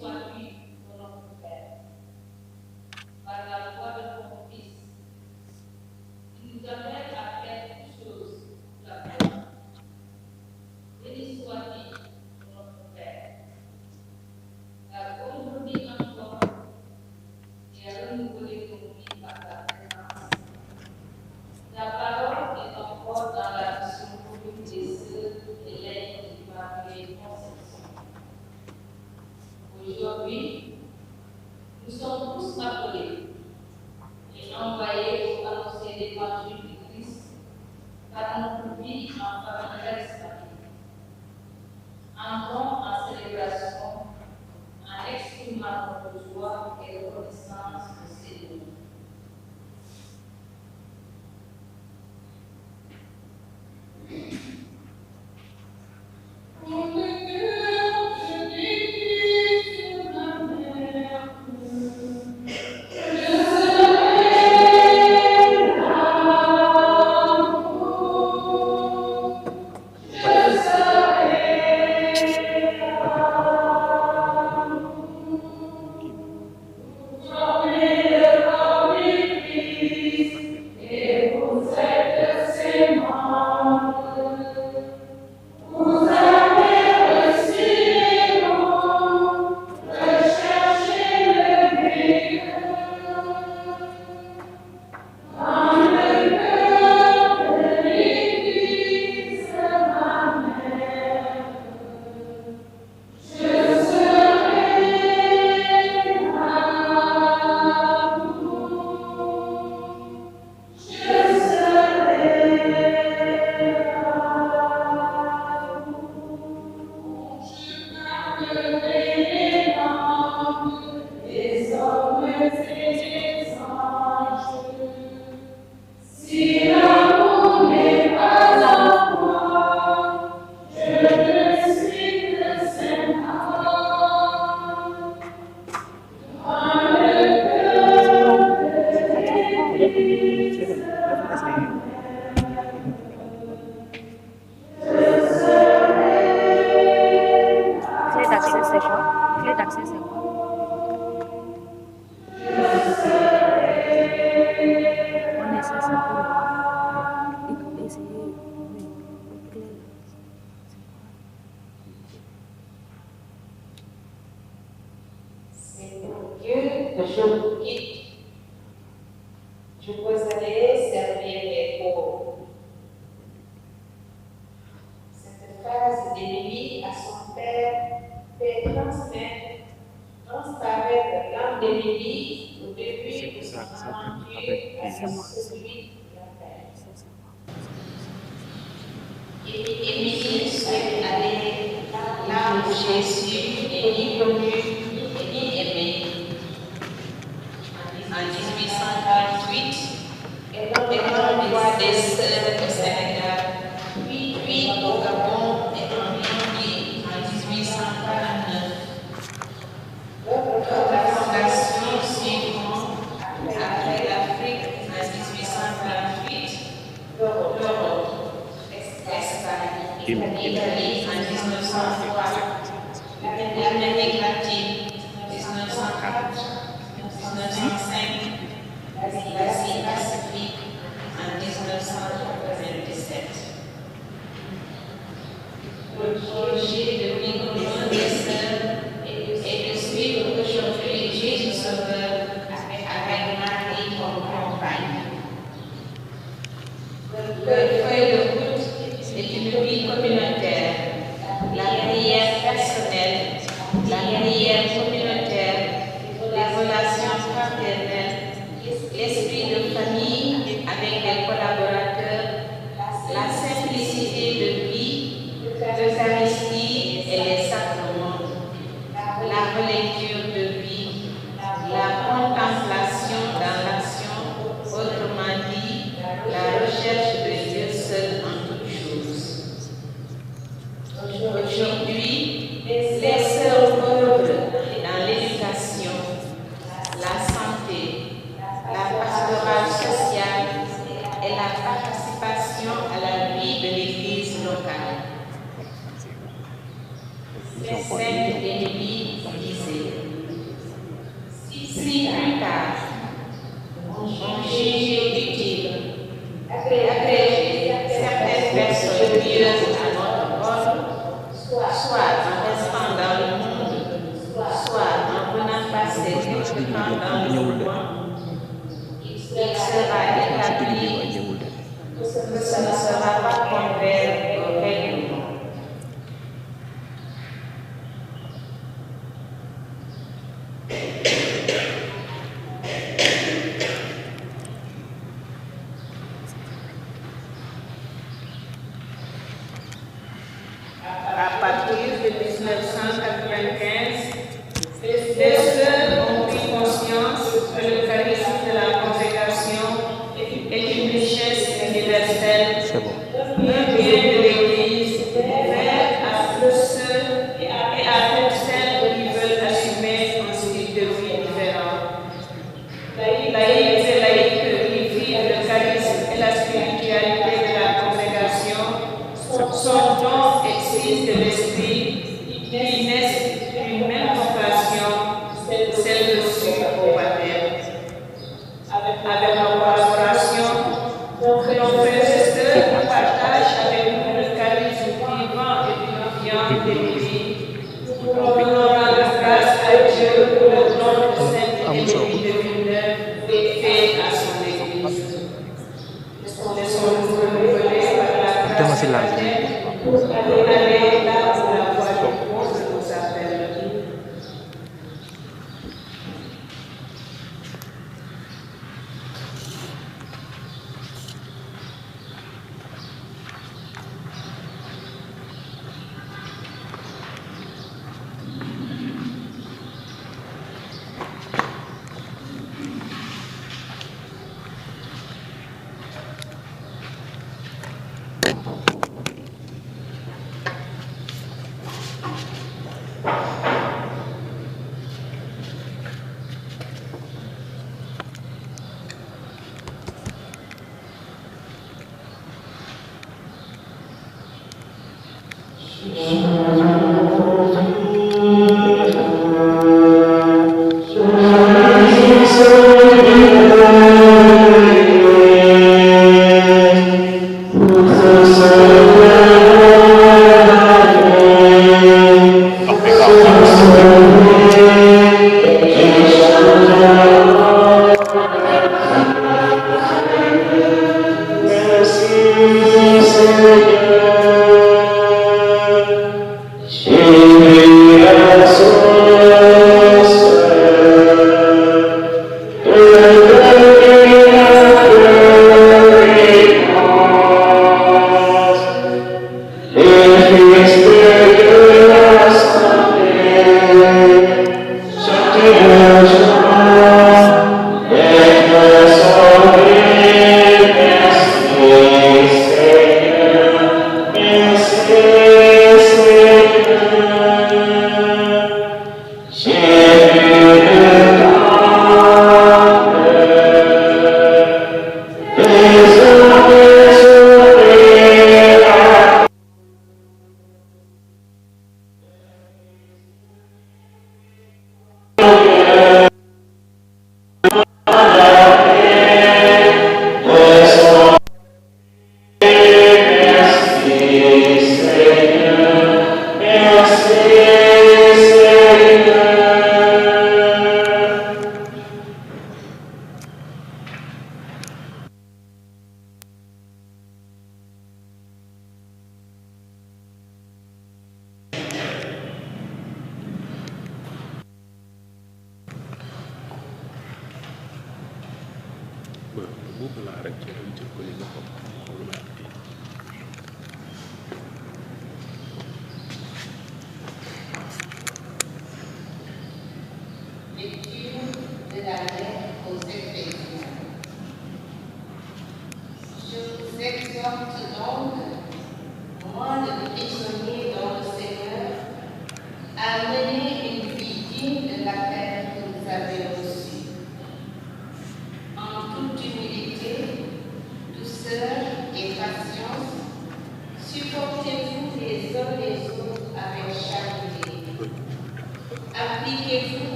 Sainte Émilie disait: 1995, les sœurs ont pris conscience que le charisme de la consécration est une richesse universelle, un bien de l'Église ouvert à tous ceux et à toutes celles qui veulent assumer un style de vie différent. Laïcs et laïques qui vivent le charisme et la spiritualité de la consécration sont dons et signes de l'esprit qui naissent d'une même compassion, celle reçue au baptême. Avec leur collaboration, nos frères et sœurs partagent avec nous le charisme vivant et vivifiant de l'Église. Nous voulons rendre grâce à Dieu pour le don de cette épidémie de lumière fait à son Église. Laissons-nous renouveler par la grâce de la terre pour aller là où la voie du monde nous appelle.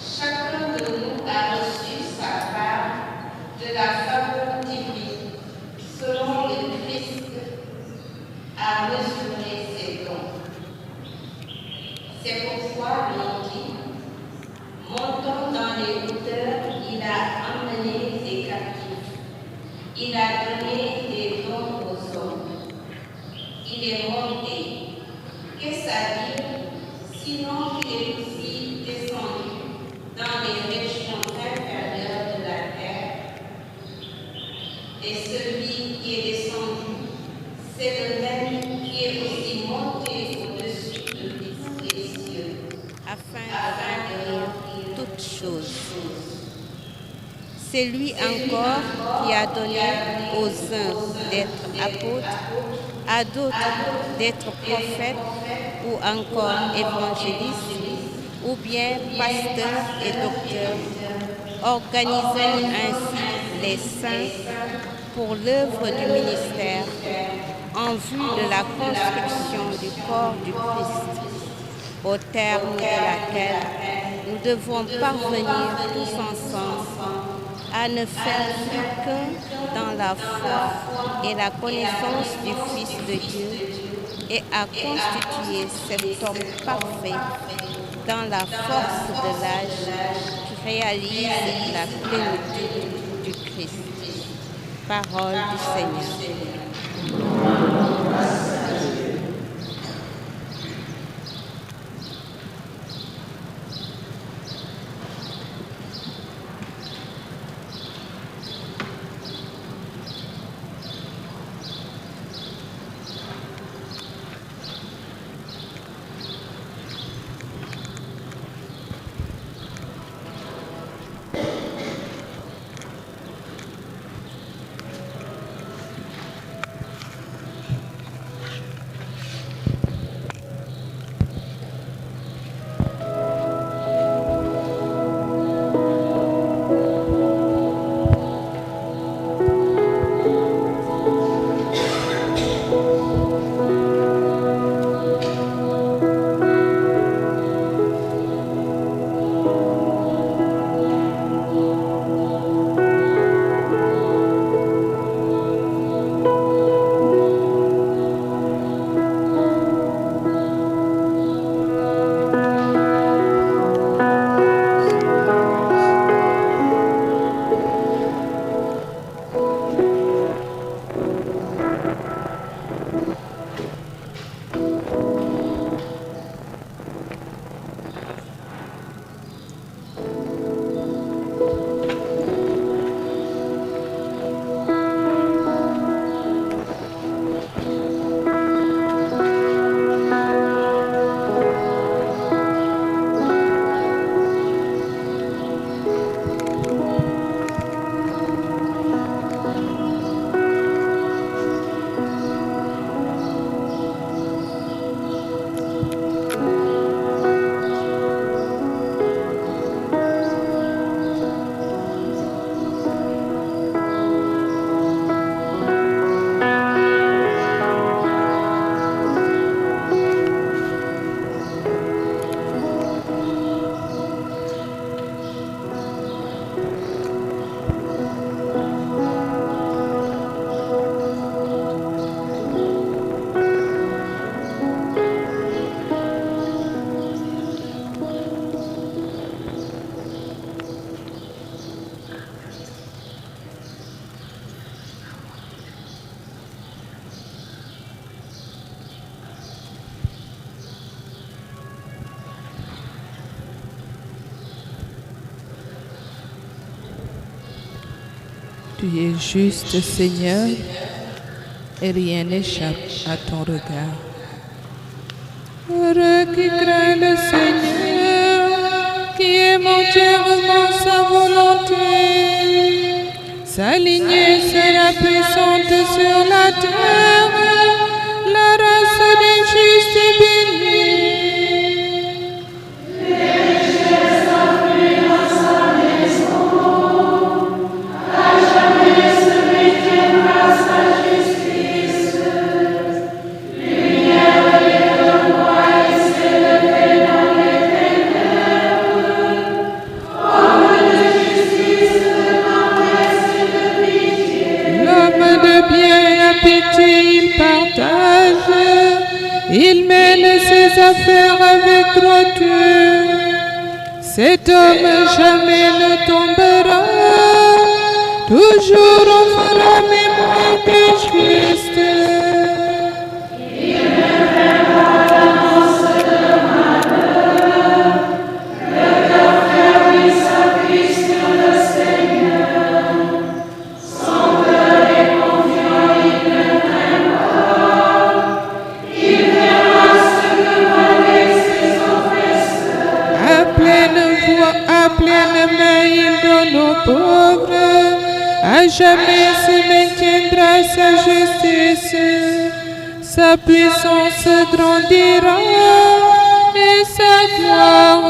Chacun de nous a reçu sa part de la faveur divine C'est pourquoi l'on dit, montant dans les hauteurs, il a emmené ses captifs. Il a donné des dons aux hommes. Il est monté. Qu'est-ce à dire? Sinon qu'il est aussi descendu dans les régions inférieures de la terre. Et celui qui est descendu, c'est le même qui est aussi monté au-dessus de les cieux, afin de remplir toutes choses. C'est lui encore qui a donné aux uns d'être apôtres, à d'autres d'être prophètes ou encore évangélistes, ou bien pasteurs et docteurs, organisant ainsi les saints pour l'œuvre du ministère, en vue de la construction du corps du Christ, au terme de laquelle nous devons parvenir tous ensemble à ne faire plus qu'un dans la foi et la connaissance du Fils de Dieu et à constituer cet homme parfait dans la force de l'âge qui réalise la plénitude du Christ. Parole du Seigneur. Tu es juste, Seigneur, et rien n'échappe à ton regard. Heureux qui craint le Seigneur, qui aime entièrement sa volonté. Sa lignée sera puissante sur la terre, la race des justes est bénie. Il mène ses affaires avec droiture. Cet homme jamais ne tombera. Toujours on fera mémoire des justes. À pleine main, il donne aux pauvres. À jamais se maintiendra sa justice. Sa puissance grandira et sa gloire.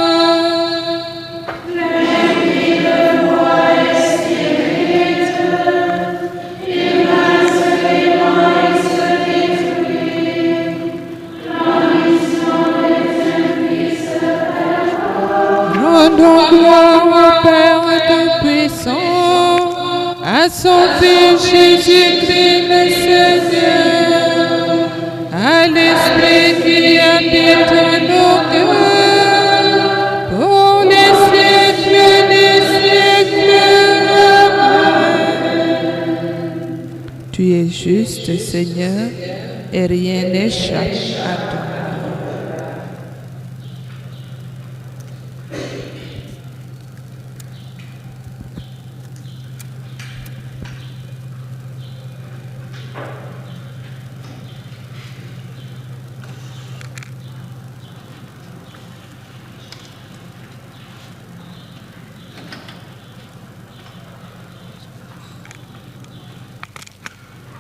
Rendons gloire au Père Tout-Puissant, à son Fils Jésus-Christ le Seigneur, à l'Esprit qui habite nos cœurs, pour les siècles des siècles. Amen. Tu es juste, Seigneur, et rien n'échappe à toi.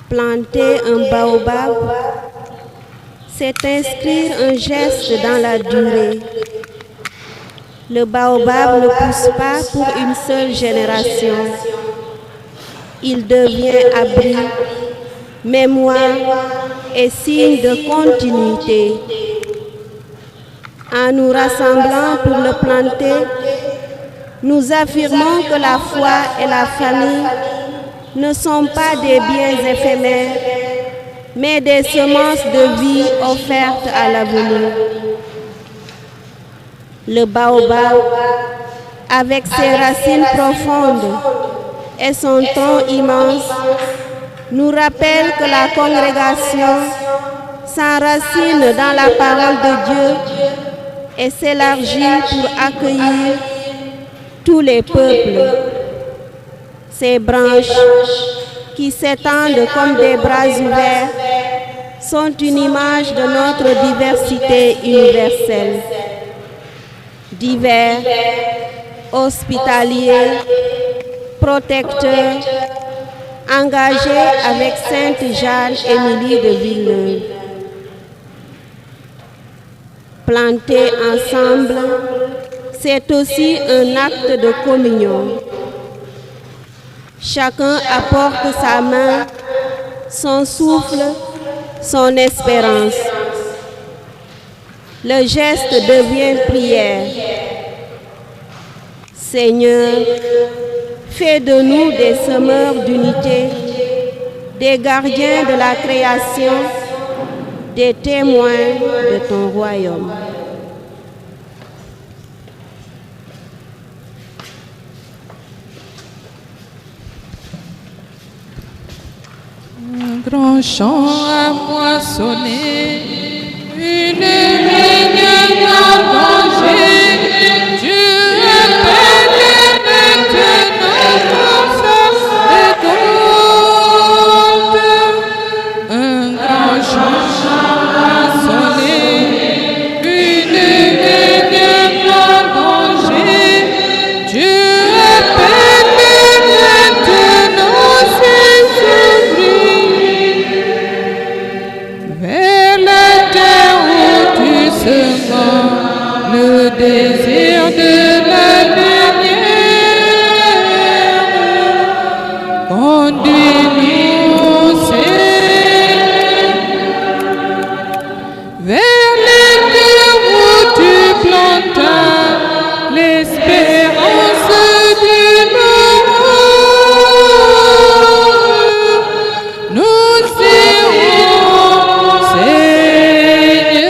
Planter un baobab, c'est inscrire un geste dans la durée. Le baobab ne pousse pas pour une seule génération. Il devient abri, mémoire et signe de continuité. En nous rassemblant pour le planter, nous affirmons que la foi et la famille ne sont pas des biens éphémères, mais des semences de vie offertes à l'avenir. Le baobab, avec ses racines profondes et son tronc immense, nous rappelle que la congrégation s'enracine dans la parole de Dieu et s'élargit pour accueillir tous les peuples. Ces branches qui s'étendent comme des bras ouverts sont une image de notre diversité universelle. Divers, hospitaliers, protecteurs, engagés avec Sainte Jeanne Émilie de Villeneuve. Planter ensemble, c'est aussi un acte de communion. Chacun apporte sa main, son souffle, son espérance. Le geste devient prière. Seigneur, fais de nous des semeurs d'unité, des gardiens de la création, des témoins de ton royaume. Un grand champ à moissonner, une vigne en danger. Dieu appelle maintenant sa récolte. Un grand champ à moissonner, une vigne en danger. Dieu appelle maintenant ses ouvriers. Vers la terre où tu semas le désir de la lumière. Conduis-nous, Seigneur, vers les terres où tu plantas l'espérance du Nord. Nous irons, Seigneur.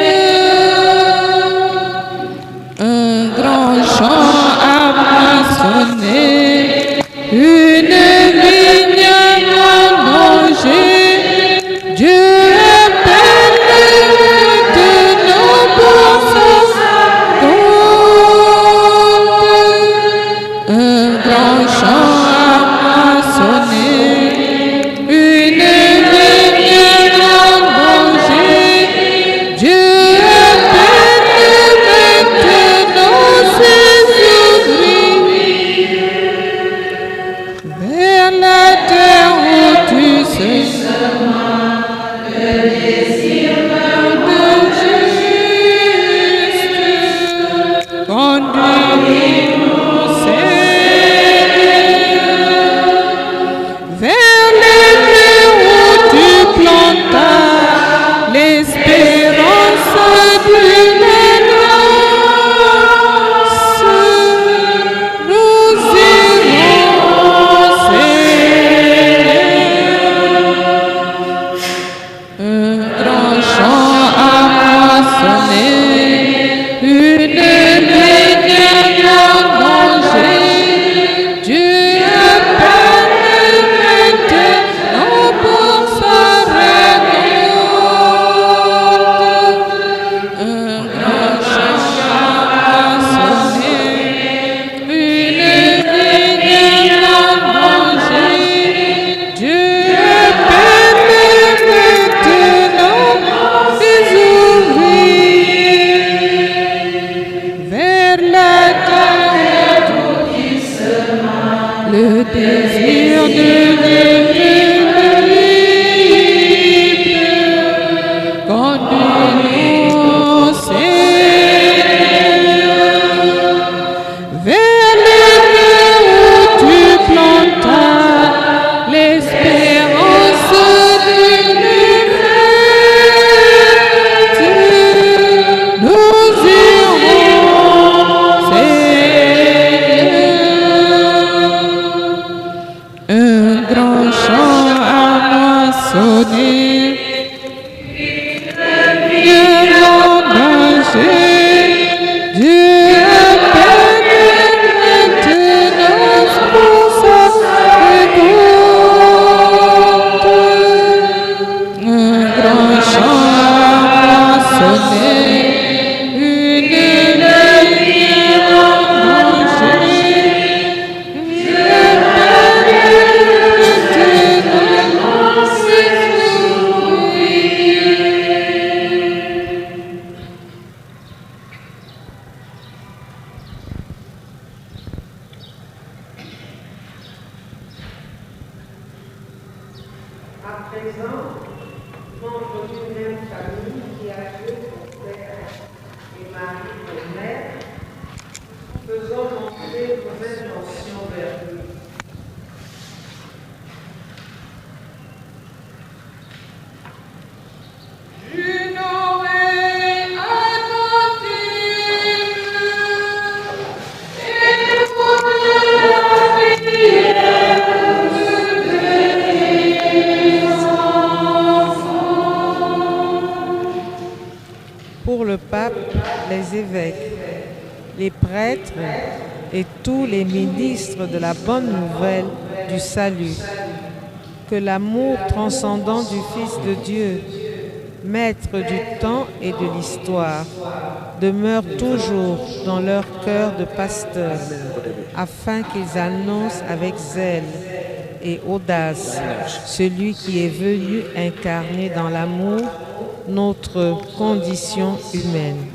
champ à moissonner, une engagée, Dieu appelle maintenance pour sa récolte. Un grand champ à moissonner, une vigne engagée, Dieu appelle maintenance À présent, membre d'une même famille qui a Dieu pour père et Marie pour mère, faisons montrer nos intentions vers lui. Une oreille attentive, écoute la prière des enfants. Pour le pape, les évêques, les prêtres et tous les ministres de la bonne nouvelle du salut, que l'amour transcendant du Fils de Dieu, Maître du temps et de l'histoire, demeure toujours dans leur cœur de pasteurs, afin qu'ils annoncent avec zèle et audace celui qui est venu incarner dans l'amour notre condition humaine.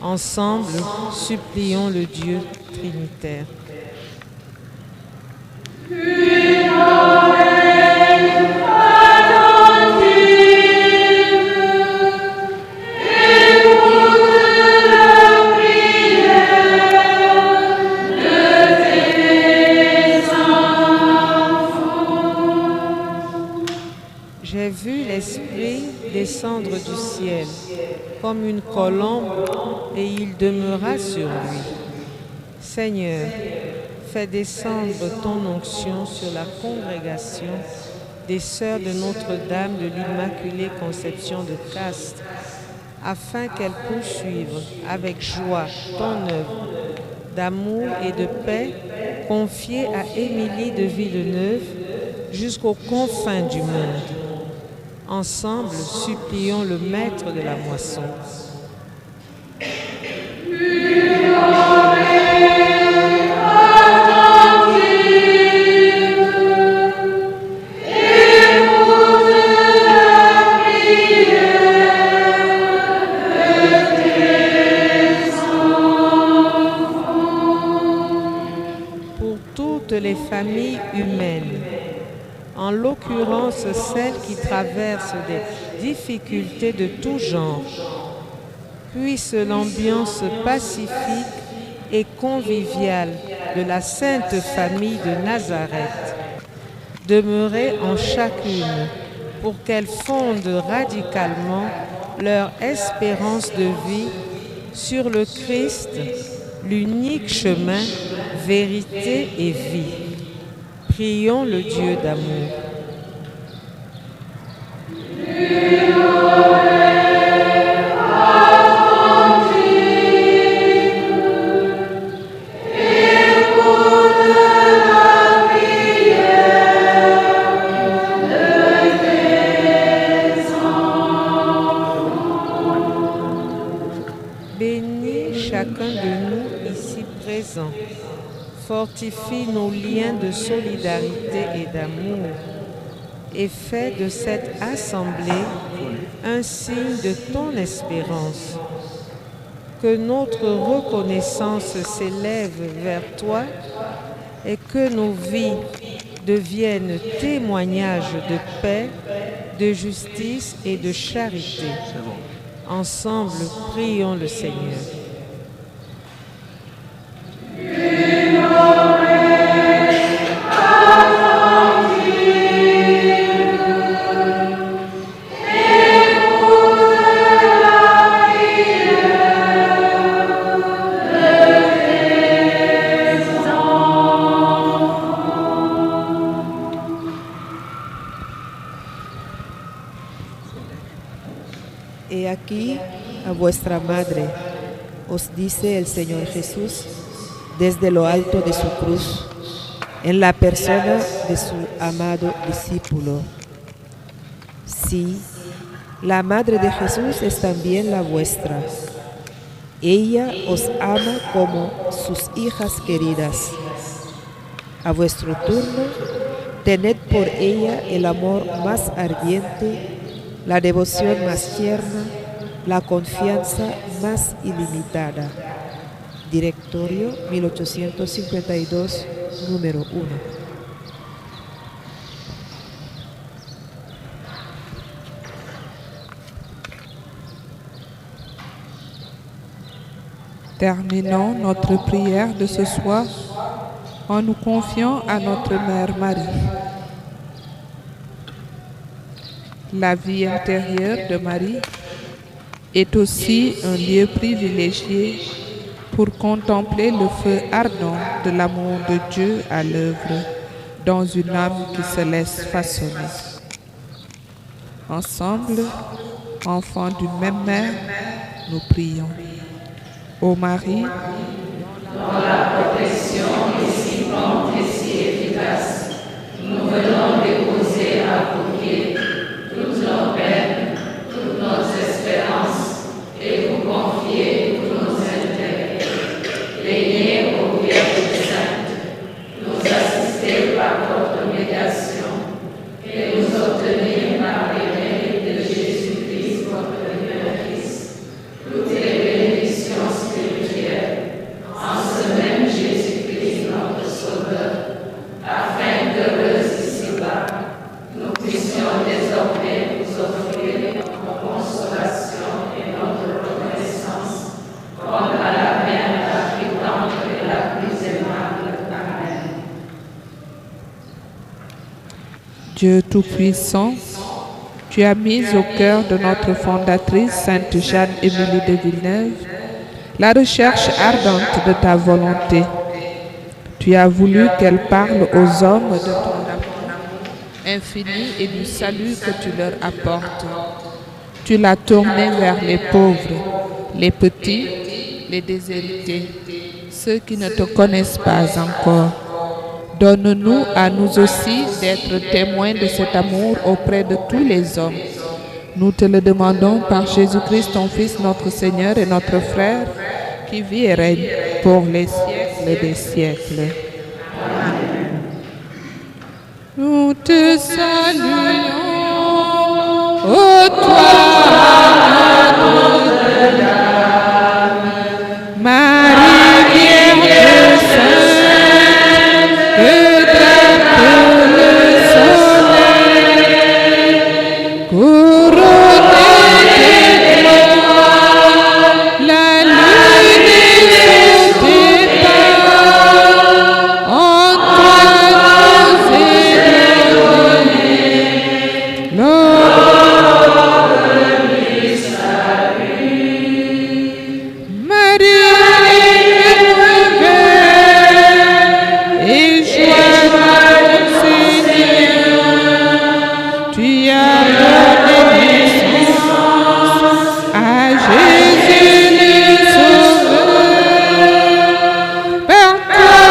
Ensemble, supplions le Dieu trinitaire. J'ai vu l'Esprit descendre du ciel comme une colombe et il demeura sur lui. Seigneur, fais descendre ton onction sur la congrégation des sœurs de Notre-Dame de l'Immaculée Conception de Castres, afin qu'elles poursuivent avec joie ton œuvre d'amour et de paix confiée à Émilie de Villeneuve jusqu'aux confins du monde. Ensemble, supplions le Maître de la moisson. Pour toutes les familles humaines, en l'occurrence celles qui traversent des difficultés de tout genre, puisse l'ambiance pacifique et conviviale de la Sainte Famille de Nazareth demeurer en chacune pour qu'elles fondent radicalement leur espérance de vie sur le Christ, l'unique chemin, vérité et vie. Prions le Dieu d'amour. Bénis chacun de nous ici présents. Fortifie nos liens de solidarité et d'amour et fais de cette assemblée un signe de ton espérance. Que notre reconnaissance s'élève vers toi et que nos vies deviennent témoignages de paix, de justice et de charité. Ensemble, prions le Seigneur. He aquí a vuestra madre, os dice el Señor Jesús desde lo alto de su cruz, en la persona de su amado discípulo. Sí, la madre de Jesús es también la vuestra. Ella os ama como sus hijas queridas. A vuestro turno, tened por ella el amor más ardiente, la devoción más tierna, la confianza más ilimitada. Directorio 1852, número 1. Terminons notre prière de ce soir en nous confiant à notre Mère Marie. La vie intérieure de Marie est aussi un lieu privilégié pour contempler le feu ardent de l'amour de Dieu à l'œuvre dans une âme qui se laisse façonner. Ensemble, enfants d'une même mère, nous prions. Ô Marie, dont la protection est si prompte et si efficace, nous venons déposer à vos pieds toutes nos peines, toutes nos espérances, et vous confier tous nos intérêts. Régnez aux Vierges saintes, nous assister par votre médiation, et nous obtenir par les mérites de Jésus-Christ, votre unique Fils, toutes les bénédictions spirituelles, en ce même Jésus-Christ, notre Sauveur, afin qu'heureux ici-bas, nous puissions désormais vous offrir notre consolation et notre reconnaissance, comme à la mère la plus tendre et la plus aimable. Amen. Dieu Tout-Puissant, tu as mis au cœur de notre fondatrice, Sainte Jeanne-Émilie de Villeneuve, la recherche ardente de ta volonté. Tu as voulu qu'elle parle aux hommes de ton amour infini et du salut que tu leur apportes. Tu l'as tournée vers les pauvres, les petits, les déshérités, ceux qui ne te connaissent pas encore. Donne-nous à nous aussi d'être témoins de cet amour auprès de tous les hommes. Nous te le demandons par Jésus-Christ, ton Fils, notre Seigneur et notre Frère, qui vit et règne pour les siècles des siècles. Amen. Nous te saluons, ô toi, Notre-Dame, Marie Vierge Sainte, que t'appelle le soleil, couronnée d'étoiles, la lune est sous tes pas, en toi nous est donnée l'ordre du salut. Marie est nouvelle et joie du Seigneur, tu as donné naissance à Jésus le Sauveur. Par toi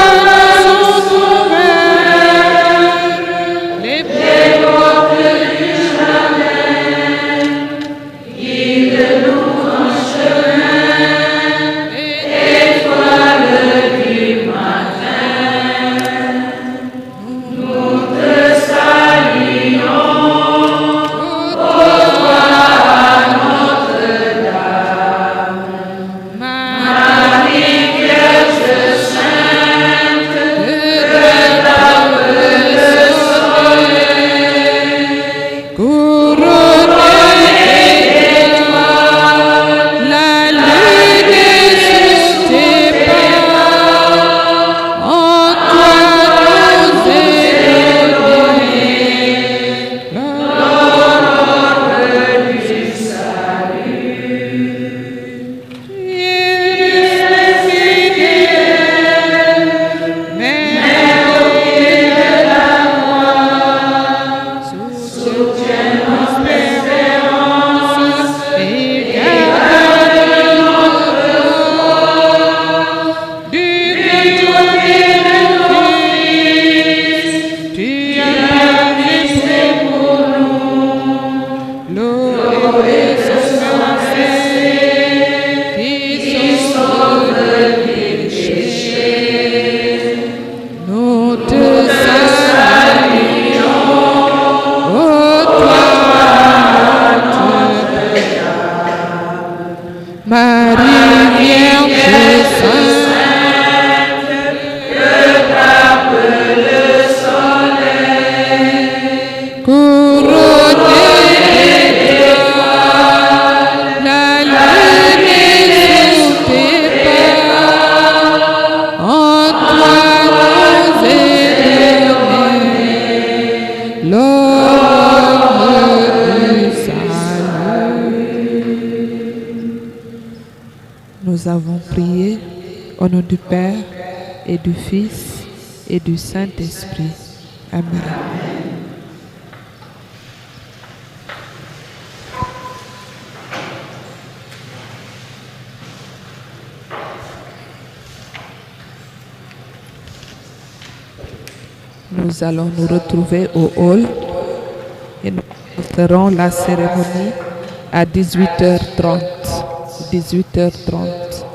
sont ouverts les portes du jardin. Guide-nous en chemin, étoile du matin. Nous te saluons, ô toi, Notre-Dame, Marie Vierge Sainte, que t'appelle le soleil, couronnée d'étoiles, la lune est sous tes pas, en toi nous est donné l'ordre du salut. Tu es fidèle, Mère de la gloire, soutiens nos espérances et du salut. Nous avons prié au nom du Père et du Fils et du Saint-Esprit. Amen. Nous allons nous retrouver au hall et nous ferons la cérémonie à 18h30. 18h30.